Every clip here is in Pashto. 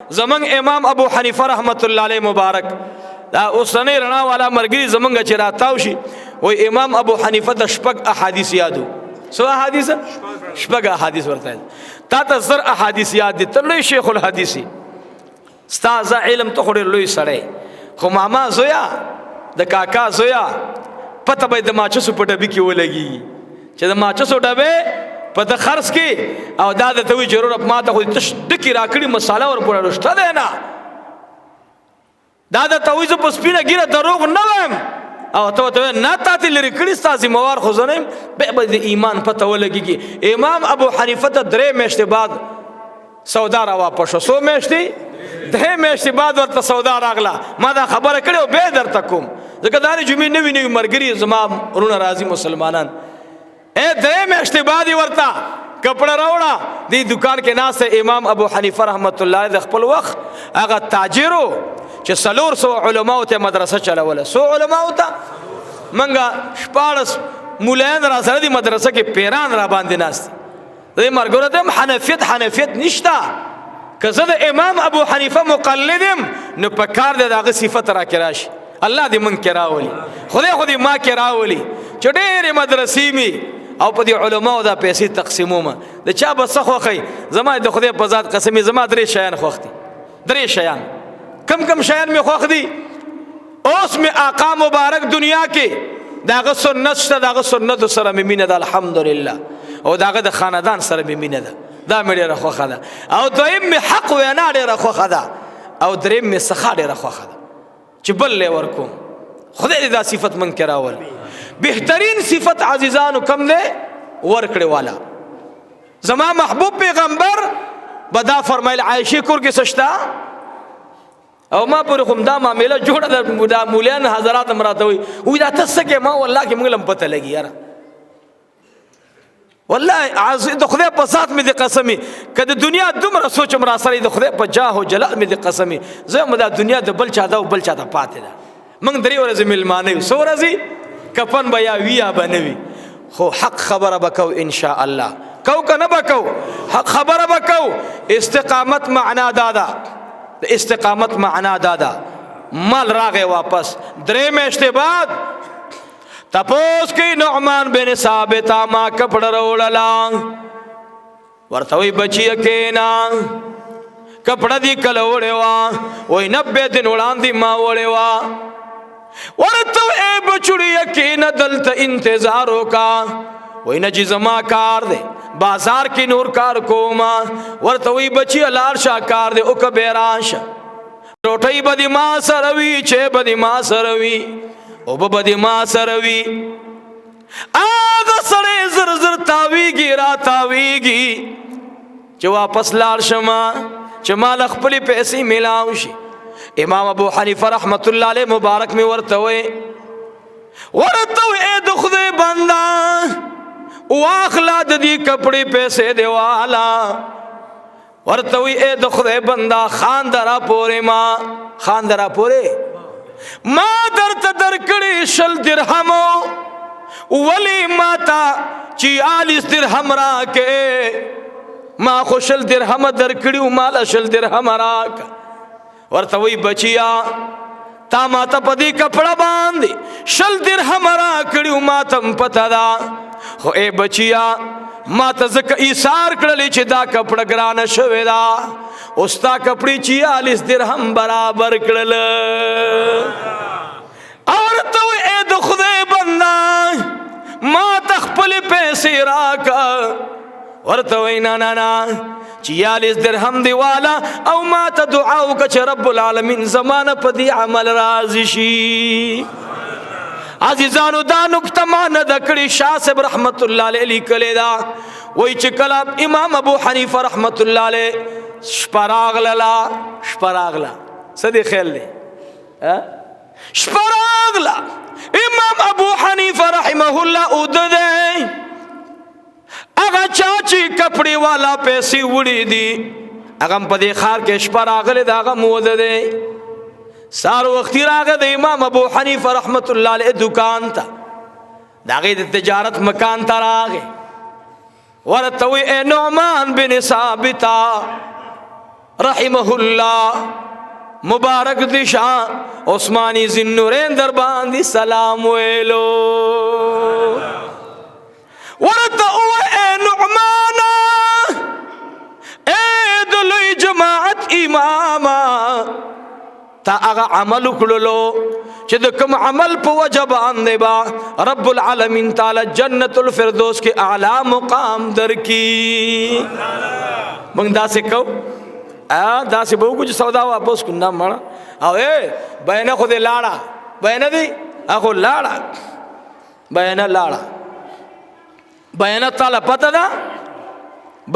زمنګ امام ابو حنیفه رحمت الله علیه مبارک دا اوسنی رڼا والا مرګري زمنګ چې راتاو شي وای امام ابو حنیفه د شپږ احادیث یادو سو احادیث شپږ احادیث ورته تا ته زر احادیث یاد دي تر شیخ الحدیث استاد علم ته خوري لوی سړی خو ماما زویا د کاکا زویا پته به د ماچسو په ډبی کې ولګي چې د ماچسو ډبه په د خرڅ کې او دا د توي ضرورت ماته خو تش ډکی راکړي مصالحه ور پوره رښتا ده نه دا د توي ز په سپینه ګیره دروغ نه وایم او ته نه تاتې لري کړي ستاسو موار خو زنه به د ایمان پته ولګي امام ابو حنیفه ته درې میاشتې بعد سودا را واپس شو میاشتې درې میاشتې بعد ورته سودا راغله ما دا خبره کړو به درته کوم ځکه دا جمعې نوی نوی مرګري زما ورونه راضي مسلمانان درې میاشتې بعد ورته کپڑا راوړه دی دکان کې ناسه امام ابو حنیفه رحمت الله د خپل وخت هغه تاجرو چې سلور سو علماء ته مدرسه چلوله سو علماء ته منګه شپارس مولان را سره دی مدرسه کې پیران را باندې ناست دی مرګره ته حنفیت نشتا کزه د امام ابو حنیفه مقلدم نو په کار دغه صفت را کراش الله دې من کراولي خدای ما کراولي چې ډېر مدرسې می او په دې علماء دا پیسې تقسیمومه د چا بس خوخی زما د خدای په ذات قسمی زما درې شیان خوختي درې شیان کم شیان می خوخدي اوس می آقا مبارک دنیا کې داغه سنت شته داغه سنت سره می مینه ده الحمدلله او داغه د خاندان سره می مینه ده دا مې ډېره خوښه ده او دویم می حق وینا ډېره خوښه ده او دریم می سخا ډېره خوښه ده چې بل له ورکوم خدای دې دا صفت من کراول بهترین صفت عزیزانو کم ده ورکړه والا زما محبوب پیغمبر بدا فرمایل عائشه کور کې سشتا او ما پر کوم دا معاملې جوړه د مولیان حضرات امراته وي دا تاسو کې ما والله کې موږ لم پته لګي یاره والله عز د خدای په ذات مې د قسمی کله دنیا دومره سوچ مر سره د خدای په جاه او جلال مې د قسمی زه مده دنیا د بل چا دا او بل چا ته پاتې ده موږ درې ورځې ملمانه یو سو ورځې کفن بیا ویا بنوي خو حق خبره بکو ان شاء الله کو کنه بکو حق خبره بکو استقامت معنا دادا استقامت معنا دادا مال راغه واپس درې میاشتې بعد تپوس کی نعمان بن ثابت ما کپڑا روڑلا ورتوی بچی کینا کپڑا دی کل وڑے وا وای 90 دن وړاندې ما وڑے وا ورته اے بچڑی یقین دلته انتظار وکا وای نه چې زما کار دی بازار کې نور کار کوما ورته وی بچی لار شا کار دی او کبیراش روټي بدی ما سروي چې بدی ما سروي او بدی ما سروي اغه سره زر زر تاویږي را تاویږي چې واپس لار شما چې مال خپل پیسې ملاو شي امام ابو حنیفه رحمت الله علیه مبارک می ورته اے د خدای بندا واخلا د دې کپڑے پیسې دیوالا ورته اے د خدای بندا خان درا پورې ما درته درکړې شل درهم ولی ماتا 40 درهم راکې ما خوشل درهم درکړو مال شل درهم راک ورته وی بچیا تا ماته پدی کپڑا باندې شل درهم راکړو ماتم پتا دا خو اے بچیا ماته زکه ایثار کړلې چې دا کپڑا ګرانه شوی دا اوستا کپڑی 40 درهم برابر کړل اورته اے د خدای بندا ما تخپل پیسې راکا ورته وینا نه 40 درهم دی والا او ما ته دعا وکړه چې رب العالمین زمانه په دې عمل راضي شي عزیزانو دا نقطه ما نه د کړي شاه صاحب رحمت الله علیه لیکلی دا وای چې کله امام ابو حنیفه رحمت الله علیه شپراغلا سدي خیال دی شپراغلا امام ابو حنیفه رحمه الله اودده اغا چاچی کپڑی والا پیسی وڑی دی اغم پا دی خار کے شپر آگل دا اغم موده دی سارو وقتی راگه دا امام ابو حنیف رحمت اللہ علیہ دکان تا دا غید تجارت مکان تا راگه ورطوی اے نعمان بن ثابتا رحمه الله مبارک دشا عثمانی ذوالنورین در باندې سلام ویلو ورته اے نعمانا اے دلوی جماعت اماما تا اغا عمل کړلو چې د کوم عمل په وجه باندې با رب العالمین تعالی جنت الفردوس کې اعلی مقام درکې موږ داسې کو داسې به وکړو چې سودا واپس کړو نه مړه او بیانه خو دې لاړه بیانه دی اخو لاړه بیانه تعالی پته ده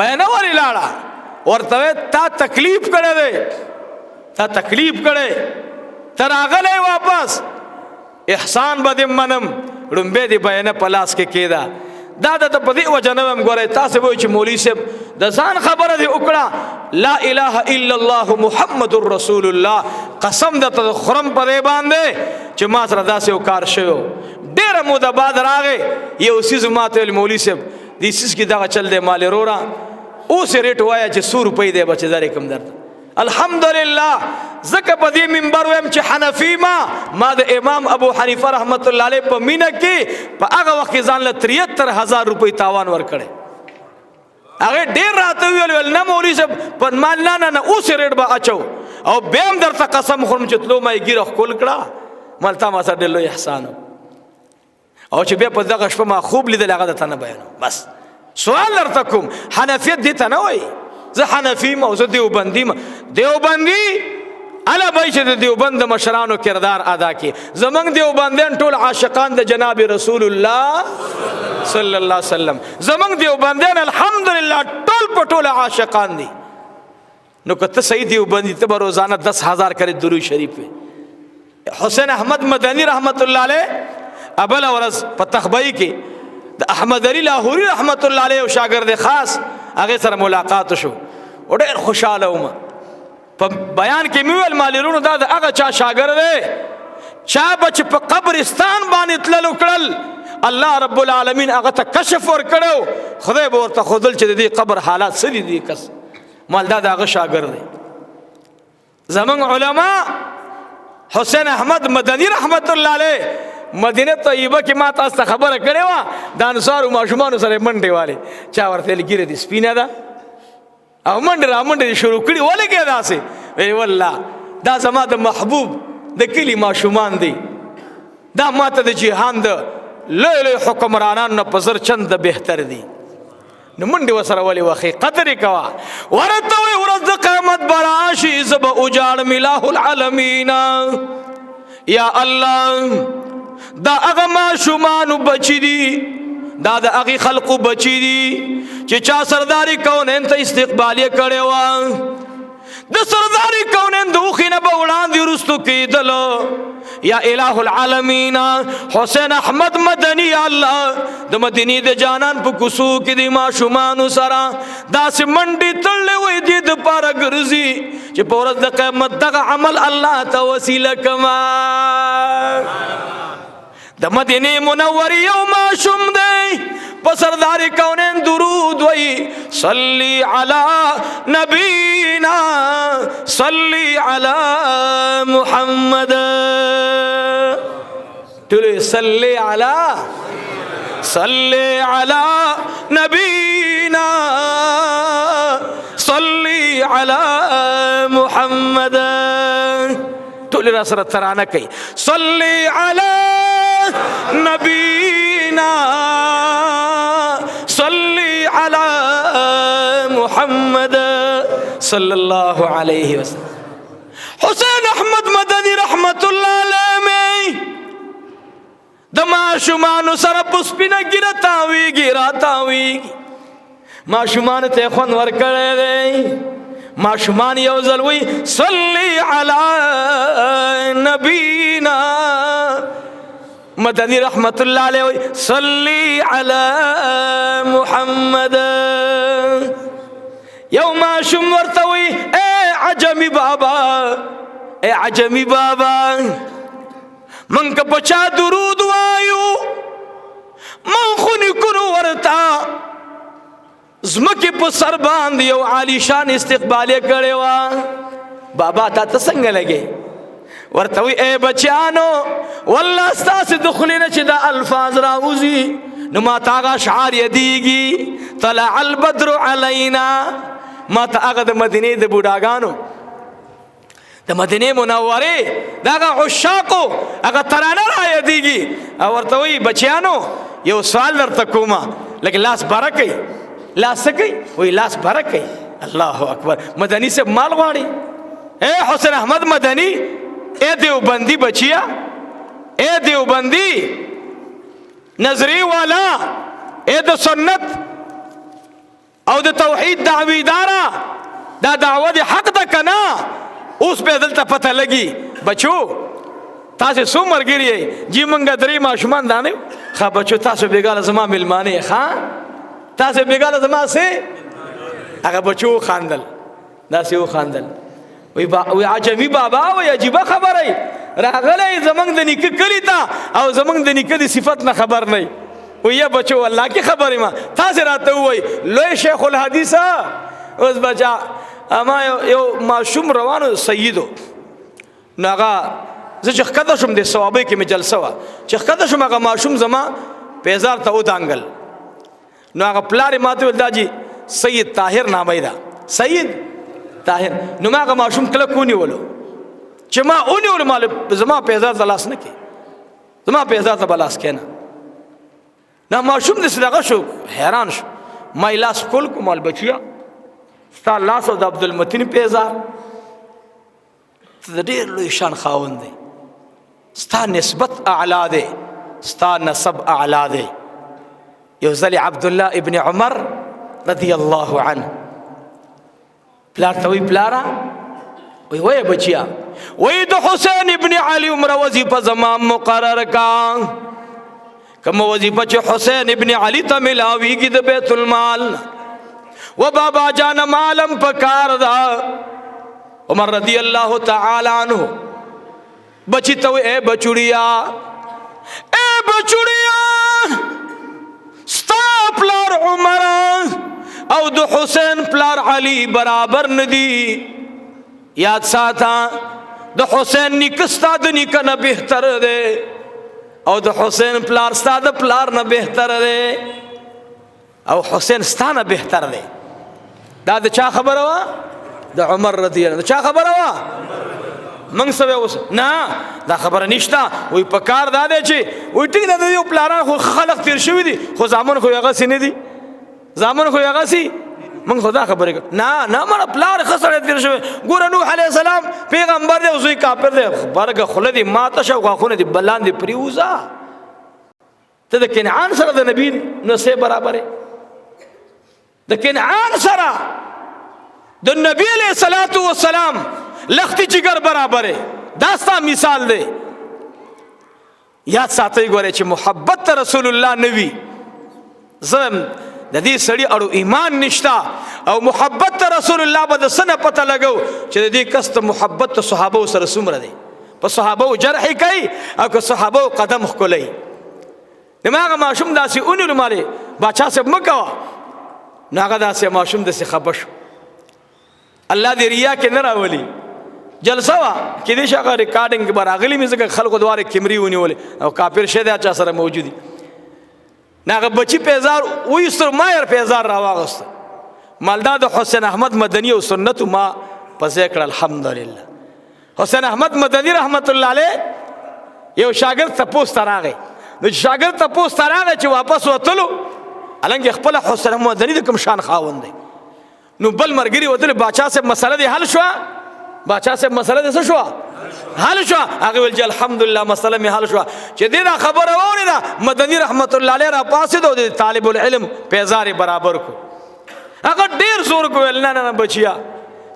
بیانه ولې لاړه ورته تا تکلیف کړی دی تا تکلیف کړی ته راغلی واپس احسان به دې منم ړومبی دې بیانه په لاس کې کېده دا د په دې وجه نه ویم ګورئ تاسې به وایي چې مولوي صاحب د ځان خبره دې وکړه لا اله الا الله محمد رسول الله قسم درته خورم په دې باندې چې ما سره داسې یو کار شوی ډېره موده بعد راغی یو څیز ما ته ویل مولوي صاحب دې څیز کې دغه چل دی مالې وروره اوس یې ریټ ووایه چې 100 روپۍ دی بچې زه رقم درته الحمدلله زکه په دې منبر ویم چې حنفي ما د امام ابو حنیفه رحمت الله علیه په مینه کې په هغه وخت ځان له 73,000 روپۍ تاوان ورکړی هغه ډېر راته ویل نه مولوي صاحب په مال نه اوس ریټ به اچو او بیا هم درته قسم خورم چې تلو ما یې ګیره ښکل کړه مال تا ما سره ډېر لوی احسان او چې بیا په دغه شپه ما خوب لیدل هغه درته نه بیانوم بس سوال درته کوم حنفیت دې ته نه وایي زه حنفی ما او زه دیوبندی ما دیوبندی علا بای چې د دیوبند مشرانو کردار ادا کی زمنګ دیوبندیان ټول عاشقان د جناب رسول الله صلی الله علیه وسلم زمنګ دیوبندیان الحمدلله ټول په ټول عاشقان دي نو کته صحیح دیوبندی ته روزانه 10,000 کرے درود شریف حسین احمد مدنی رحمت الله علیه ابل ورځ په تخبئی کې د احمد علی لاهوری رحمت الله علیه او شاګرد خاص هغه سره ملاقات شو او ډېر خوشاله وم په بیان کې مې ویل مالرونو دا د هغه چا شاګرد دی چا بچ په قبرستان باندې تللو کړل الله رب العالمین هغه ته کشف ورکړو خدای به ورته ښودل چې د دې قبر حالات څه دي کس مال دا د هغه شاګرد دی زمونږ علما حسین احمد مدنی رحمت الله علیه مدینه طیبه کې ما تاسو ته خبره کړې وه د انصارو ماشومانو سره منډې والې چا ورته ویل ګیره دې سپینه ده او منډې را منډې شروع کړي ولې کې داسې وی والله دا زما د محبوب د کلي ماشومان دی دا ما ته د جهان د لوی لوی حکمرانانو نه په زر چنده بهتر دي نو منډې ورسره ولې وخې قدر یې کوه ورته وی ورځ د قیامت به راشي زه به اجاړم اله العالمین یا الله دا هغه ماشومانو بچی دي دا د هغې خلقو بچی دي چې چا سرداري کونین ته استقبال یې کړی وه د سرداري کونین د اوښې نه به وړاندې وروستو کېدلو یا الہ العالمین حسین احمد مدنی الله د مدینې د جانان په کوڅو کې د ماشومانو سره داسې منډې تړلې وې دې دپاره ګرځي چې په ورځ د قیامت دغه عمل الله ته وسیله کما د مدینه منورې یو ماشوم دی په سردار کونین درود وی صلی علی نبینا صلی علی محمد ټول صلی علی نبینا صلی علی محمد ټول را سره ترانه کوي صلی علی نبینا صلی علی محمد صلی الله علیه وسلم حسین احمد مدنی رحمت الله علیه د ماشومانو سره په سپینه ږیره تاویږي راتاویږي ماشومانو ته خوند ورکړی دی ماشومان یو ځل وی صلی علی نبینا مدنی رحمت الله علیه وی صلی علی محمد یو ماشوم ورته وی اے عجمی بابا من که پچا درود وایو من خو نکونو ورتا زمکه په سر باندې یو عالی شان استقبال یې کړی و. بابا تا ته څنګه لګي؟ ورته وی اے بچیانو والله ستاسو د خولې نه چې دا الفاظ راوځي نو ما ته هغه اشعار یادېږي. طلع البدر علینا، ما ته هغه د مدینې د بوډاګانو د مدینې منورې د هغه عشاقو هغه ترانه را یادېږي. او ورته وی بچیانو یو سوال درته کومه، لکه لاس بره کوي. لاس څه کوي؟ وی لاس بره کوي. الله اکبر. مدني صاحب مال غواړي. اے حسین احمد مدني، اے دیوبندی بچیا، اے دیوبندی نظری والا، اے د سنت او د توحید دعویدارا، دا دعوه د حق ده کنه؟ اوس به دلته پته لګي. بچو تاسو څو مرګري یې؟ جی منګه درې ماشومان دانه. ښه بچو تاسو بیګاله زما ملمانه ښه، تاسو بیګاله زما سه. هغه بچو خاندل، داسې وخاندل. وی عجمی بابا وی عجیبه خبره راغلی زمونږ د نیکه کلي ته او زمونږ د نیکه د صفت نه خبر نه. وی یا بچو الله کې خبرې ما تاسې راته ووایي لوی شیخ الحدیثه. اوس بچا اما یو ماشوم روانو سیدو، نو هغه زه چې ښکته شوم د ثوابۍ کې مې جلسه وه، چې ښکته شوم هغه ماشوم زما پیزار ته ودانګل. نو هغه پلار یې ما ته ویل دا جي سید طاهر نامه ده، سید طاهر. نو ما هغه ماشوم کلک ونیولو، چې ما ونیولو مال زما پیزار ته لاس نه کې، زما پیزار ته به لاس کېنه. نو ماشوم داسې دغه شو، حیران شو. ما یې لاس ښکل کړو، مال بچیا ستا لاس او د عبدالمتین پیزار ته د ډېر لوی شان خاوند دی، ستا نسبت اعلی دی، ستا نسب اعلی دی. یو ځلې عبدالله ابن عمر رضی الله عنه پلار ته وی پلاره وی بچیا وی د حسین ابن علی عمره وظیفه زما مقرر کا، کوم وظیفه چې حسین ابن علی ته ملاویږي د بیت المال و بابا جان مالم پکار دا. عمر رضی اللہ تعالی عنہ بچی تو اے بچوڑیا، اے بچوڑیا ستا پلار عمر او د حسین پلار علی برابر ندی. یاد ساتا د حسین نکستا د نکه نه بهتر دے او د حسین پلار ستا د پلار نه بهتر دے او حسین ستا نه بهتر دے. دا د چا خبره وا؟ د عمر رضی الله. د چا خبره وا؟ منګ سوي اوس نه دا خبره نشته. وی په کار دا دی چې وی ټیک دا یو پلاران خو خلق تیر شوي دي، خو زامن خو هغه سي نه دي، زامن خو هغه سي. من خدا خبره نه نه مړه پلار خسره تیر شوی. ګوره نوح علیه السلام پیغمبر دی او زوی کافر دی، برګه خوله دي ماته شو، غاښونه دي بلان دي پریوزه. ته د کنعان سره د نبی نسې برابرې، د کنعان سره د نبی علیہ الصلوۃ والسلام لختی جگر برابرې. دا ستا مثال دی. یاد ساتئ ګوره چې محبت ته رسول الله نوي زم د دې سړي اړو ایمان نشتا او محبت ته رسول الله به د سنه پته لګو چې د دې کس ته محبت ته صحابه سره څومره دی. په صحابه جرح کوي او که صحابه قدم ښکلوي. دماغه ماشوم داسې اونیلو مالې باچا صاحب مه کوه، نو هغه داسې ماشوم داسې خفه شو. الله دې ریا کې نه راولي. جلسه وه کېدای شي هغه ریکارډینګ به راغلي مې ځکه خلکو دواره کیمرې ونیولې او کافر شی دی چا سره موجودي. نه هغه بچي پیزار وایستر، ما یې پیزار راواغسته. مالدا د حسین احمد مدني او سنتو ما پسې کړه. الحمدلله حسین احمد مدني رحمت الله علیه یو شاګرد تپوس ته راغی. نو شاګرد تپوس ته راغی چې واپس وتلو النګ خپل حسین احمد مدني د کوم شان خاوند دی. نو بل مرګري وتل باچا صاحب مسله دی حل شو، باچا صاحب مسله دی څه شو حل شو. هغه ویل چې الحمدلله مسله می حل شو. چې دې دا خبره ووري دا مدني رحمت الله علیه را پاسې دو د طالب العلم پیزار برابر کو. هغه ډیر زور کو ویل نه نه بچیا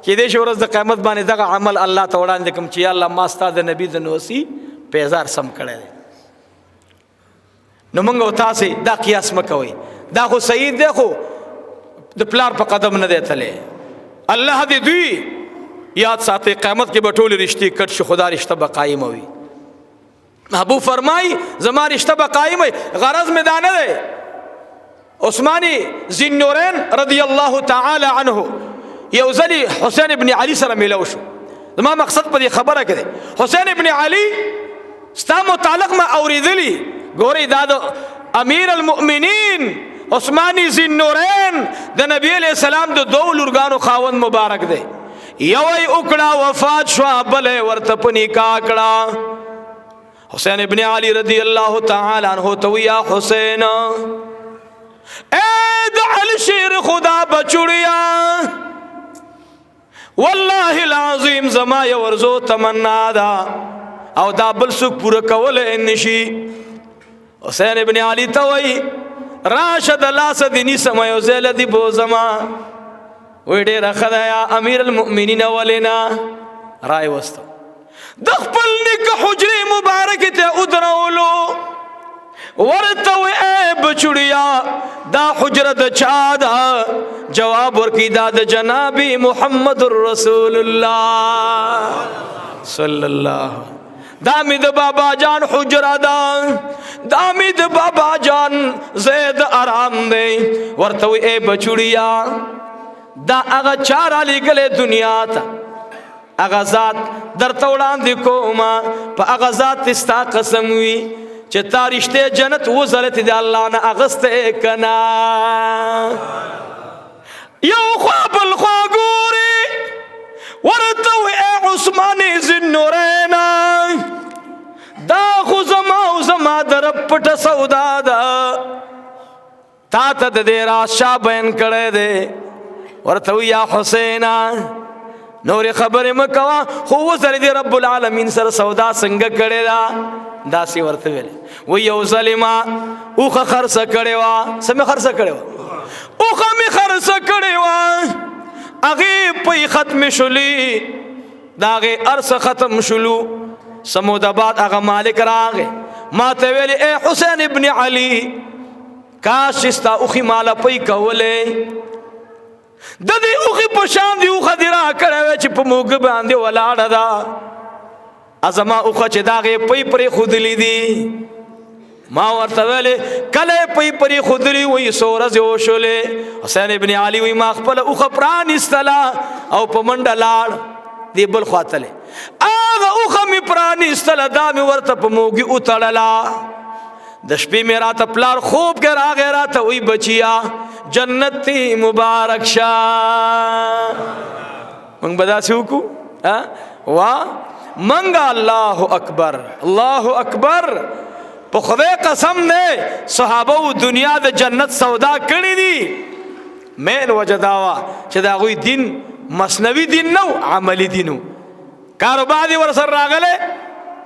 چې دې شو ورځ د قیامت باندې دغه عمل الله ته وړاندې کوم چې الله ما ستاسو د نبی د نوسی پیزار سم کړی دی. نو موږ او تاسو دا قیاس مکوئ. دا خو سید دی خو د پلار په قدم نه دی تللی. الله دې دوی یاد ساتي قیامت کې به ټولې رشتې کټ شي، خدا رشته به قایم وي. محبوب فرمایي زما رشته به قایم وي. غرض مې دا نه دی عثماني ذی النورین رضی الله تعالی عنه یو ځلې حسین ابن علي سره میلاو شو. زما مقصد په دې خبره کې دی حسین ابن علي ستا متعلق ما اوریدلی ګورئ دا د امیر المؤمنین عثماني ذی النورین د نبی علیہ السلام د دوه لورګانو خاوند مبارک دی. یو یې وکړه وفات شو بل یې ورته په نکاح کړه. حسین ابن علي رضی الله تعالی عنہ تو یا حسین اے د علی شیر خدا بچوړیا والله العظیم زما یو ورزو تمنا دا او دا بل څوک پوره کول نشي. حسین ابن علي ته وای راشد الله سدنی سمایو زل دی بو زما وې ډېر خدایا امیر المؤمنین ولنا رای وسته د خپل نیک حجره مبارک ته ودرولو ورته اے بچړیا دا حجره د چا دا جواب ورکی دا د جناب محمد رسول الله صلی الله دا می د بابا جان حجره دا دا می د بابا جان زید آرام دی. ورته اے بچړیا دا هغه چار علی گله دنیا ته هغه ذات درته وړاندې کوما په هغه ذات استا قسم وی چې تارشته جنت وزلت دی الله نه اغسته کنا یو خپل خوا ګوري ورته اے عثمان ذی النورین دا خو زما او زما در پټ سودا دا تا ته د دې راشه بیان کړه دے. ورته یا حسین نور خبر مکوا خو وزر دی رب العالمین سره سودا څنګه کړي دا داسې ورته ویل و یو ظالما اوخه خرڅ کړي وا سم خرڅ کړي وا اوخه می خرڅ کړي وا اغه په ختم شولي داغه ارس ختم شلو سموداباد هغه مالک راغه ما ته ویل اے حسین ابن علي کاش استا اوخي مال پي کوله د دې اوخي په شان دی اوخه دی را کړو چې په موږ باندې ولاړه دا ازما اوخه چې داغه پي پرې خودلی دي ما ورته ویل کله پي پرې خودلی وې سورز یو شولې حسین ابن علي وې ما خپل اوخه پران استلا او په منډلاړ دی بل خاطله هغه اوخه می پران استلا دا می ورته په موږ اوتړلا د شپې مې راته پلار خوب کې راغی راته وی بچیا جنتی مبارک شاه من بدا سوکو وا منګه الله اکبر الله اکبر په خدای قسم نه صحابه دنیا د جنت سودا کړی دي مین وجداوا چې دا غوی دین مسنوی دین نو عملی دینو کاروبار ور سره راغله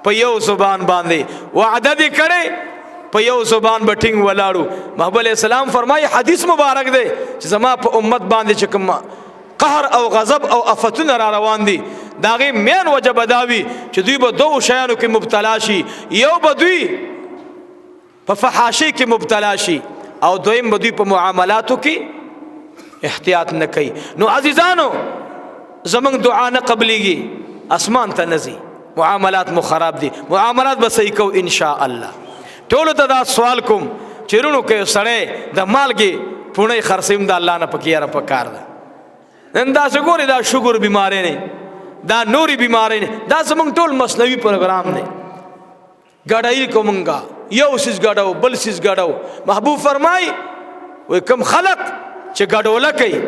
په یو زبان باندې وعده دې کړي په یو زبان بټینګ ولاړو. محبوب علیہ السلام فرمایي حدیث مبارک دی چې زما په امت باندې چې کوم قهر او غضب او افتونه را روان دي داغه مین وجب داوی چې دوی به دوه شیانو کې مبتلا شي یو به دوی په فحاشي کې مبتلا شي او دویم به دوی په معاملاتو کې احتیاط نه کوي. نو عزیزانو زمونږ دعا نه قبليږي اسمان ته نزي معاملات مو خراب دي معاملات به صحیح کو ان شاء الله. ټولو ته دا سوال کوم چیرونو کې سړی د مالګي پونه خرڅیم د الله نه پکې را پکار ده نن دا څنګه دا شوګر بیماری نه دا نوري بیماری نه دا زمونږ ټول مصنوي پروګرام دی ګډای کومنګا یو سیس ګډاو بل سیس ګډاو. محبوب فرمای وای کم خلق چې ګډوله کوي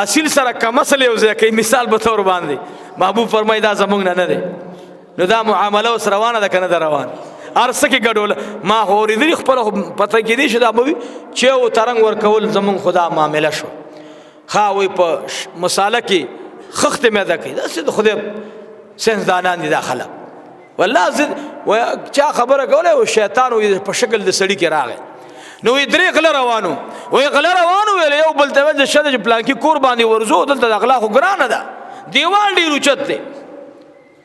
اصل سره کم مسله یو ځکه مثال به تور باندې محبوب فرمای دا زمونږ نه ده نو دا معامله سره روانه ده کنه روان ارسه کې ګډول ما هوري دې خپل پته کې دي چې دا به چې او ترنګ ور کول زمون خدا معاملې شو خاوي په مصالحه کې خخت مې ده کې دا څه خدای سنس دانان دي داخله والله زد و چا خبره کوله او شیطان په شکل د سړی کې راغی نو درې غل روانو وې غل روانو ویل یو بل ته د شته پلان کې قرباني ورزو دلته د اخلاق ګرانه ده دیوال ډیر اوچت دی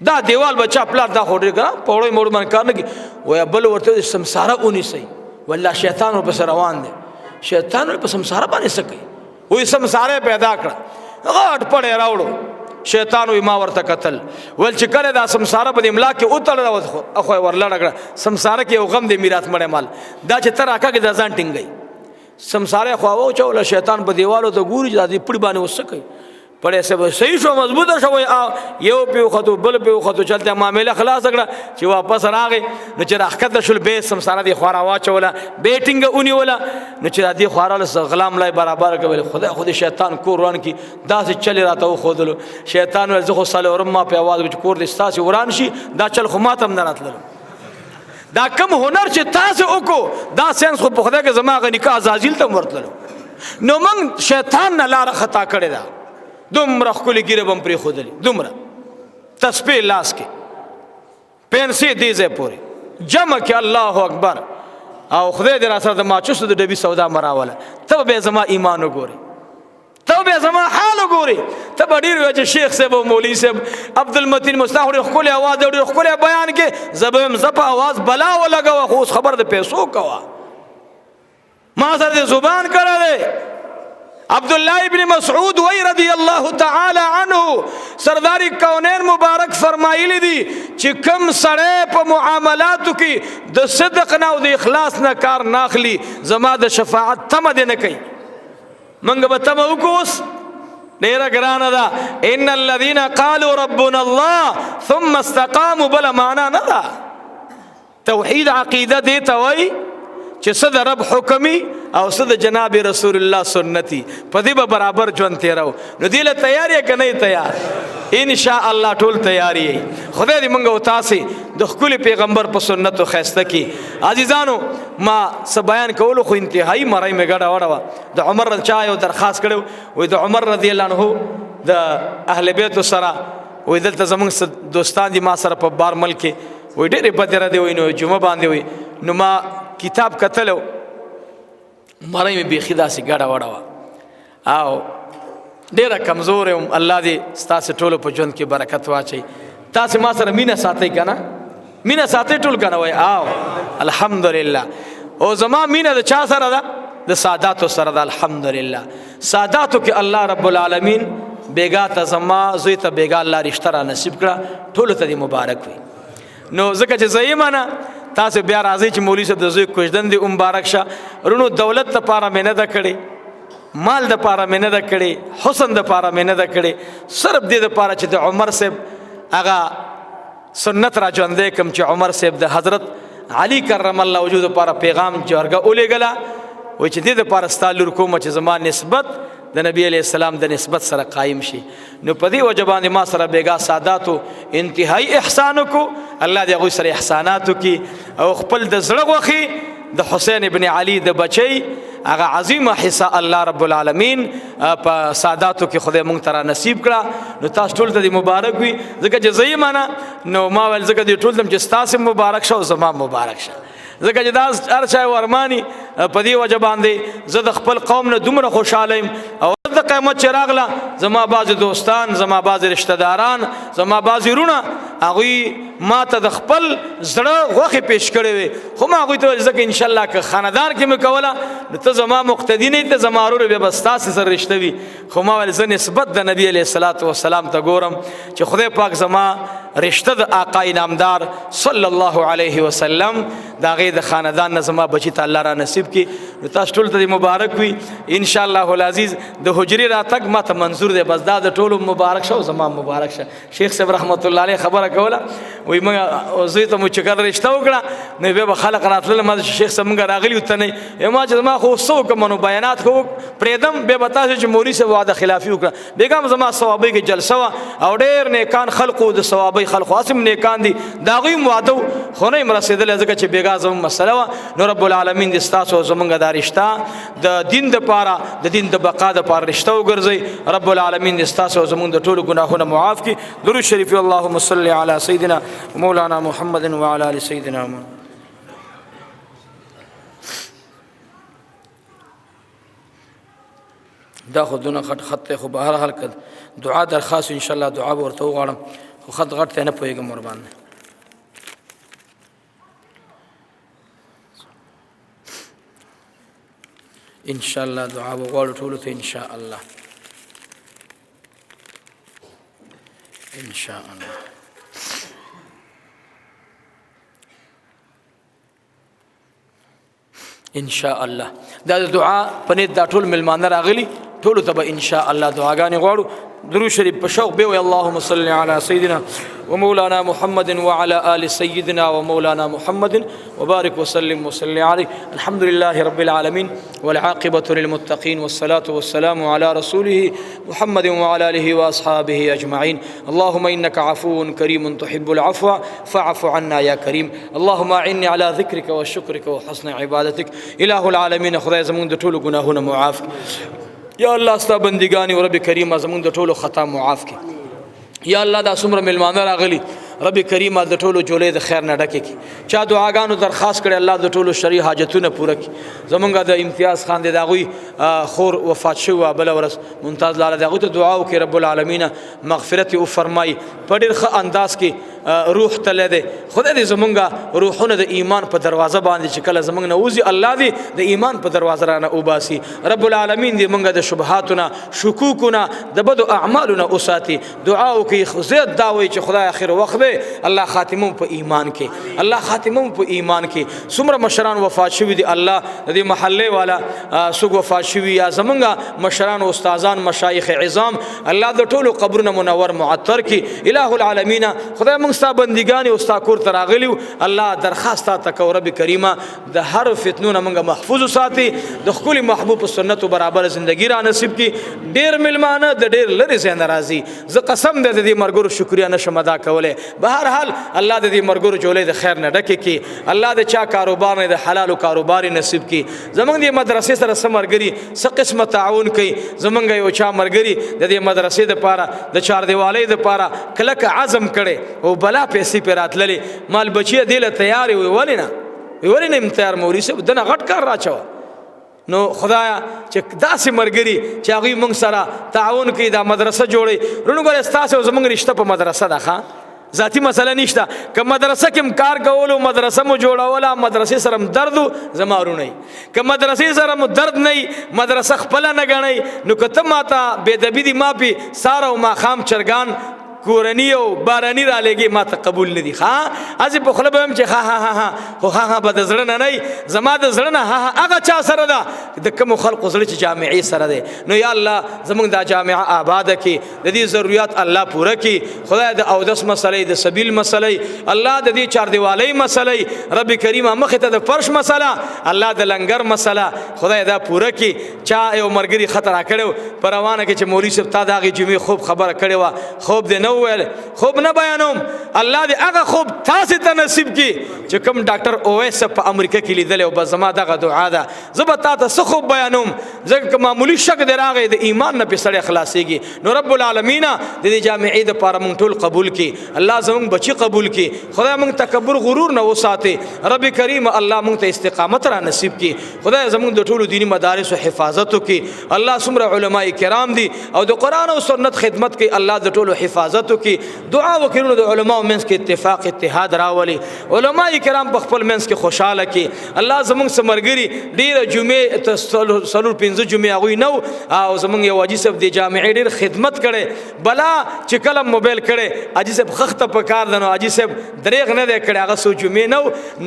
دا دیوال بچا پلار دا خوري ګا پوړې موړ من کار نه کی وې بل ورته سمساره اونې سي والله شیطان په سر روان دی شیطان په سمساره باندې سکی وې سمساره پیدا کړ غاټ پړې راوړو شیطان وې ما ورته قتل ول چې کله دا سمساره په املا کې اوتړ اخو ورلړ کړ سمساره کې یو غم دې میراث مړې مال دا چې تر اکا کې د ځان ټینګي سمساره خو واچوله شیطان په دیوالو ته ګوري چې دا دې پړي باندې وس کوي پړې سه صحیح شو مضبوطه شو یو پیو خطو بل پیو خطو چلته معاملې خلاص کړه چې واپس راغی نو چې راخته شول به سمساره دی خورا واچوله بیټینګ اونې ولا نو چې دې خوراله غلام لای برابر کوي خدای شیطان کور وران کی داسې چلی راته و خودلو شیطان ول زه خو صلی ورم ما په आवाज کې کور دې ستاسو وران شي دا چل خو ماتم نه راتلل دا کم هنر چې تاسو وکړو دا سنس خو په خدای کې زما غ نکاح عزازیل ته ورتلل نو من شیطان نه لار خطا کړی دا دومره خپل ګیره بم پری خودلی دومره تسبیح لاس کې پنسي دې زه پوری جمع کې الله اکبر او خدای دې را سره د ماچوسو د ډبي سودا مراوله ته به زما ایمان وګوري ته به زما حال وګوري ته به ډیر وجه شیخ صاحب او مولوی صاحب عبدالمتین مستحور خپل आवाज او خپل بیان کې زبم زپ आवाज بلا ولګو خو خبر د پیسو کوا ما سره زبان کړه عبداللہ ابن مسعود وی رضی اللہ تعالی عنہ سرداری کونین مبارک فرمائلی دی چې کم سړی په معاملاتو کې د صدق نه او د اخلاص نه کار ناخلی زما د شفاعت تمه دې نه کوي منګ به تمه وکوس ډیره ګرانه ده ان الذين قالوا ربنا الله ثم استقاموا بلا معنا نه ده توحید عقیده دې ته وای چې صد رب حکمی او صد جناب رسول الله سنتی په دې به برابر ژوند تیرو نو دې له تیاری کنه تیار ان شاء الله ټول تیاری خدای دې مونږ او تاسو د خپل پیغمبر په سنتو خسته کی عزیزانو ما س بیان کولو خو انتهایی مړی می ګډه وړه د عمر چا یو درخواست کړو وې د عمر رضی الله عنه د اهل بیت سره وې دلته زمونږ دوستان دي ما سره په بار ملک وې ډېر بدره دی وې نو جمعه باندې وې نو ما کتاب کتلو مړی می بیخي داسې ګډه وړه او ډیره کمزور یم الله دې ستاسو ټولو په ژوند کې برکت واچي تاسو ما سره مینه ساتئ کنه مینه ساتئ ټول کنه وای او الحمدلله او زما مینه د چا سره ده د ساداتو سره ده الحمدلله ساداتو کې الله رب العالمین بیگا ته زما زوی ته بیگا الله رشتہ را نصیب کړه ټولو ته دې مبارک وي نو ځکه چې زایمانه تاسو بیا راځي چې مولوی صاحب د زوی کوژدن دی مبارک شه رونو دولت ته پاره مینه ده کړي مال د پاره مینه ده کړي حسن د پاره مینه ده کړي صرف دې د پاره چې د عمر صاحب هغه سنت را ژوندې کوم چې عمر صاحب د حضرت علی کرم الله وجود لپاره پیغام جرګه اولېګلا و چې دې د پاره ستالور کوم چې زما نسبت د نبی علیہ السلام د نسبت سره قائم شي نو په دې وجبان ما سره بیگا ساداتو انتهایی احسانو کو الله دې غوي سره احساناتو کی او خپل د زړه غوخي د حسین ابن علی د بچي هغه عظیمه حصہ الله رب العالمین په ساداتو کې خدای مونږ ته نصیب کړه نو تاسو ټول ته مبارک وي ځکه چې زایمانه نو ما ول ځکه دې ټول تم چې تاسو مبارک شو زما مبارک شه ځکه چې دا هر چا ورمانی په دې وجه باندې زه د خپل قوم نه دومره خوشاله یم او د قیامت چې راغله زما بعض دوستان زما بعض رشتہ داران زما بعض رونه هغوی ما ته د خپل زړه غوښې پیش کړې وي خو ما هغوی ته ویل ځکه انشاءالله که خاندان کې مې کوله نو ته زما مقتدي نه یې ته زما ورور بیا به ستاسې سره رشته وي خو ما ویل زه نسبت د نبي علیه الصلاة والسلام ته ګورم چې خدای پاک زما رشته د آقا انعامدار صلی الله علیه وسلم د هغې د خاندان نه زما بچي ته الله را نصیب کړي نو تاسو ټول ته مبارک وي انشاءالله العزیز د حجرې راتګ ما ته منظور دی بس دا د ټولو مبارک شه او زما مبارک شه شیخ صاحب رحمت الله علیه خبره کوله وایي موږ زوی ته مو چې کله رشته وکړه نو بیا به خلق راتلل ما شیخ صاحب موږ راغلي ورته نه ما چې زما خو څه وکړم نو بیانات خو پرېږدم بیا به تاسو چې مولوي صاحب وعده خلافي وکړه بېګا هم زما ثوابۍ کې جلسه وه او ډېر نیکان خلقو د ثوابۍ خلقو هسې نیکان دي د هغوی هم واده خو نه یم رسېدلی ځکه چې بېګا زموږ مسله وه نو رب العالمین دې ستاسو زموږ دا رشته د دین دپاره د دین د بقا دپاره رشته وګرځئ رب العالمین دې ستاسو زموږ د ټولو ګناهونه معاف کړي درود شریف اللهم صل علی سیدنا مولانا محمد وعلى آل سیدنا محمد دا خو دونه خط خط خو به هر حال کړ دعا درخواست ان شاء الله دعا به ورته وغواړم خو خط غټ ته نه پوهېږم ورباندې ان شاء الله دعا به غواړو ټولو ته ان شاء الله ان شاء الله ان شاء الله. دا دعا پنه دا ټول ملمانه راغلي ټول ته به ان شاء الله دعاګانې غواړو. درود شریف په شوق به وي اللهم صل على سيدنا ومولانا محمد وعلى آل سيدنا ومولانا محمد وبارك وسلم وصل عليه. الحمد لله رب العالمين والعاقبة للمتقين والصلاة والسلام على رسوله محمد وعلى آله وأصحابه أجمعين. اللهم إنك عفو كريم تحب العفو فاعف عنا يا كريم. اللهم أعني على ذكرك وشكرك وحسن عبادتك. إله العالمين خدای زمون د ټولو ګناهونه معاف یا الله ستا بندگانی او رب کریم زمون د ټولو خطا معاف کی یا الله. دا څومره ملمانه راغلي رب کریم د ټولو جولې د خیر نه ډکې کی. چا دعاګانو درخواست کړي الله د ټولو شرعي حاجتونه پوره کی. زمونږ د امتیاز خان د هغوی خور وفات شوه بله ورځ ممتاز لاله د هغوی ته دعا وکړي رب العالمین مغفرت یې وفرمایي په ډېر ښه انداز کې روح تللی دی. خدای دې زمونږ روحونه د ایمان په دروازه باندې چې کله زمونږ نه وځي الله دې د ایمان په دروازه رانه وباسي. رب العالمین دې مونږ د شبهاتونه شکوکونه د بدو اعمالونه وساتي. دعا وکړي زیات دا وایي چې خدای آخر وخت الله خاتمه په ایمان کې الله خاتمه په ایمان کې. څومره مشران وفات شوي دي الله د دې محلې والا څوک وفات شوي یا زمونږ مشران او استادان مشایخ عظام الله د ټولو قبرونه منور معطر کې. اله العالمین خدای موږ ستا بندګان او ستا کور ته راغلیو الله درخواست ته کو رب کریمه د هر فتنونه موږ محفوظ وساتي. د خپل محبوب سنت برابر ژوندۍ را نصیب کی. ډیر ملمانه د ډیر لري زین راضي ز قسم د دې مرګرو شکریا نشم ادا کوله. بهر حال الله د دې مرګرو جوړې د خیر نه ډکې کی. الله د چا کاروبار نه د حلال کاروبار نصیب کی. زمونږ د مدرسې سره سمرګری څه قسمه تعاون کوي. زمونږ یو چا مرګري د دې مدرسې د پاره د چار دیوالۍ د پاره کلک عزم کړي او بلا پیسې پر راتللې مال بچي دی له تیار وي ولې نه تیار موري سه دنه غټ کار راچو. نو خدایا چې داسې مرګري چې هغوی موږ سره تعاون کوي دا مدرسه جوړوي. رونو ګوره ستاسو زمونږ رشته په مدرسه ده ښه ذاتی مسله نشته. که مدرسه کې کار کولو مدرسه مو جوړوله مدرسې سره م درد زما رونی که مدرسې سره مو درد نه مدرسه خپله نه ګڼئ نو که ته ماته بېدبي دي ما پې ساره او ماښام چرګان کورنی او بارانی را لګي ما ته قبول نه دي. ها از په خله به هم چې ها خو ها به د زړه نه نه زما د زړه نه هغه چا سره ده د کوم خلقو زړه چې جامعي سره ده. نو یا الله زمونږ دا جامعه آباد کړي د دې ضرورت الله پوره کړي. خدای د اودس مسلې د سبیل مسلې الله د دې چار دیوالۍ مسلې رب کریم مخ ته د فرش مسله الله د لنګر مسله خدای دا پوره کړي. چا یو مرګري خطر کړو پروانه کې چې مولوی صاحب تا دغه جمعې خوب خبره کړې و خوب دې ویل خوب نه بیانوم الله دې هغه خوب تاسو ته نصیب کی چې کوم ډاکټر اویس په امریکا کې لیدل او بس زما دغه دعا ده زه به تاسو څه خوب بیانوم ځکه معمولی شک دی راغی د ایمان نه پسړی خلاصيږي. نو رب العالمین د دې جامعې د پاره مونږ ټول قبول کی. الله زموږ بچي قبول کی. خدای مونږ تکبر غرور نه وساتي. رب کریم الله مونږ ته استقامت را نصیب کی. خدای زموږ د ټولو دینی مدارس او حفاظت وکي. الله څومره علما کرام دي او د قران او سنت خدمت کوي الله د ټولو حفاظت کی. دعا وکړو د علماء منځ کې اتفاق اتحاد راولي. علماء کرام په خپل منځ کې خوشاله کی. الله زموږ سمرګری ډیره جمعې ته سلور 15 جمعې هغوی نو او زموږ یو حاجي صاحب د جامعې ډیر خدمت کړي بلا چې کله موبایل کړي حاجي صاحب خخته په کار دنو حاجي صاحب دریغ نه دی کړي هغه سو جمعې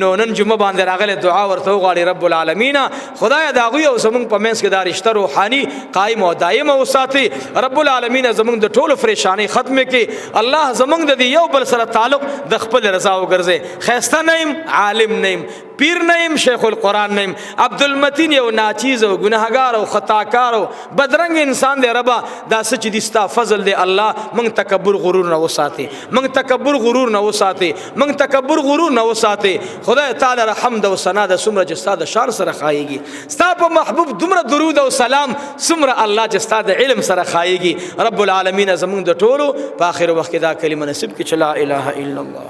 نو نن جمعه باندې راغله دعا ورته وغواړي رب العالمین خدای دا هغوی او زموږ په منځ کې دا رشته روحاني قائم او دائم وساتي. رب العالمین زموږ د ټولو پریشانی ختم کړي. الله زمونږ د یو بل سره تعلق د خپل رضا وګرځي. خیسته نیم عالم نیم پیر نیم شیخ القرآن نیم عبدالمتین یو ناچیز او گناهګار او خطاکار او بدرنګ انسان دی. ربا دا سچ دي ستا فضل دی الله مونږ تکبر غرور نه وساتي. مونږ تکبر غرور نه وساتي. مونږ تکبر غرور نه وساتي. خدای تعالی رحمت او ثنا د سمره چې ستا د شان سره خایيږي. ستا په محبوب دومره درود او سلام سمره الله چې ستا د علم سره خایيږي. رب العالمین زمونږ د ټولو په اخر وخت دا کلمه نصیب کی چې لا اله الا الله.